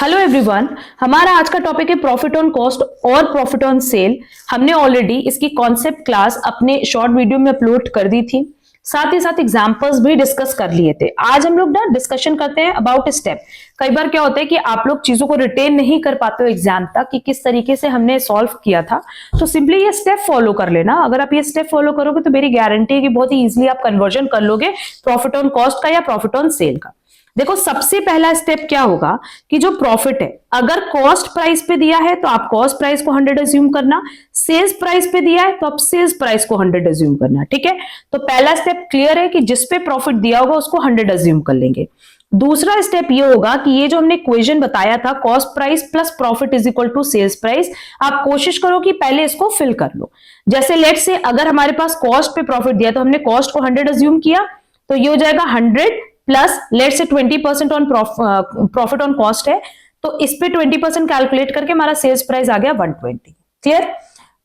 Hello everyone, हमारा आज का टॉपिक है प्रॉफिट ऑन कॉस्ट और प्रॉफिट ऑन सेल। हमने ऑलरेडी इसकी कॉन्सेप्ट क्लास अपने शॉर्ट वीडियो में अपलोड कर दी थी, साथ ही साथ एग्जांपल्स भी डिस्कस कर लिए थे। आज हम लोग ना डिस्कशन करते हैं अबाउट स्टेप। कई बार क्या होता है कि आप लोग चीजों को रिटेन नहीं कर पाते हो एग्जाम तक कि किस तरीके से हमने सॉल्व किया था, तो सिंपली ये स्टेप फॉलो कर लेना। अगर आप ये स्टेप फॉलो करोगे तो मेरी गारंटी है कि बहुत ही इजिली आप कन्वर्जन कर लोगे प्रॉफिट ऑन कॉस्ट का या प्रॉफिट ऑन सेल का। देखो, सबसे पहला स्टेप क्या होगा कि जो प्रॉफिट है, अगर कॉस्ट प्राइस पे दिया है तो आप कॉस्ट प्राइस को 100 अज्यूम करना, सेल्स प्राइस पे दिया है तो आप सेल्स प्राइस को 100 अज्यूम करना। ठीक है, तो पहला स्टेप क्लियर है कि जिस पे प्रॉफिट दिया होगा उसको 100 अज्यूम कर लेंगे। दूसरा स्टेप ये होगा कि ये जो हमने इक्वेशन बताया था cost price plus profit is equal to sales price, आप कोशिश करो कि पहले इसको फिल कर लो। जैसे लेट से अगर हमारे पास कॉस्ट पे प्रॉफिट दिया तो हमने कॉस्ट को 100 अज्यूम किया, तो ये हो जाएगा 100 प्लस लेट से 20% ऑन प्रॉफिट ऑन कॉस्ट है, तो इस पे 20% कैलकुलेट करके हमारा सेल्स प्राइस आ गया 120। क्लियर?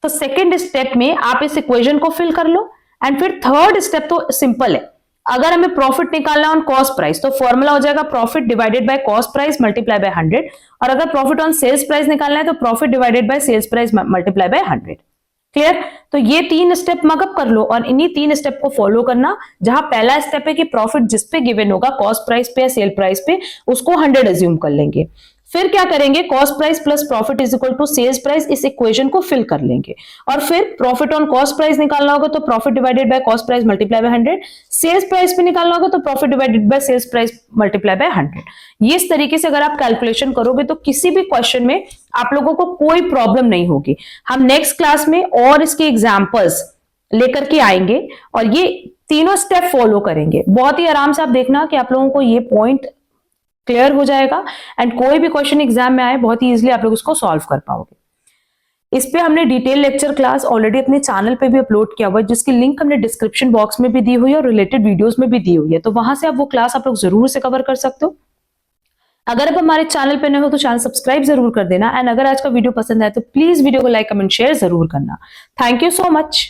तो सेकेंड स्टेप में आप इस इक्वेशन को फिल कर लो। एंड फिर थर्ड स्टेप तो सिंपल है, अगर हमें प्रॉफिट निकालना ऑन कॉस्ट प्राइस तो फॉर्मूला हो जाएगा profit divided by cost price multiply by 100, और अगर प्रॉफिट ऑन सेल्स प्राइस निकालना है तो profit divided by sales price multiply by 100। Clear? तो ये तीन स्टेप मगअप कर लो और इन्हीं तीन स्टेप को फॉलो करना। जहां पहला स्टेप है कि प्रॉफिट जिस पे गिवन होगा कॉस्ट प्राइस पे या सेल प्राइस पे उसको 100 अज्यूम कर लेंगे। फिर क्या करेंगे, cost price plus profit is equal to sales price, इस इक्वेशन को फिल कर लेंगे। और फिर प्रॉफिट ऑन कॉस्ट प्राइस निकालना होगा तो profit divided by cost price multiply by 100, sales price पे निकालना होगा तो profit divided by sales price multiply by 100। ये इस तरीके से अगर आप कैलकुलेशन करोगे तो किसी भी क्वेश्चन में आप लोगों को कोई प्रॉब्लम नहीं होगी। हम नेक्स्ट क्लास में और इसके एग्जाम्पल्स लेकर के आएंगे और ये तीनों स्टेप फॉलो करेंगे। बहुत ही आराम से आप देखना कि आप लोगों को ये पॉइंट क्लियर हो जाएगा एंड कोई भी क्वेश्चन एग्जाम में आए बहुत ही इजीली आप लोग उसको सॉल्व कर पाओगे। इस पे हमने डिटेल लेक्चर क्लास ऑलरेडी अपने चैनल पे भी अपलोड किया हुआ है, जिसकी लिंक हमने डिस्क्रिप्शन बॉक्स में भी दी हुई है और रिलेटेड वीडियोस में भी दी हुई है, तो वहां से आप वो क्लास आप लोग जरूर से कवर कर सकते हो। अगर आप हमारे चैनल पे नए हो तो चैनल सब्सक्राइब जरूर कर देना। एंड अगर आज का वीडियो पसंद आए तो प्लीज वीडियो को लाइक कमेंट शेयर जरूर करना। Thank you so much.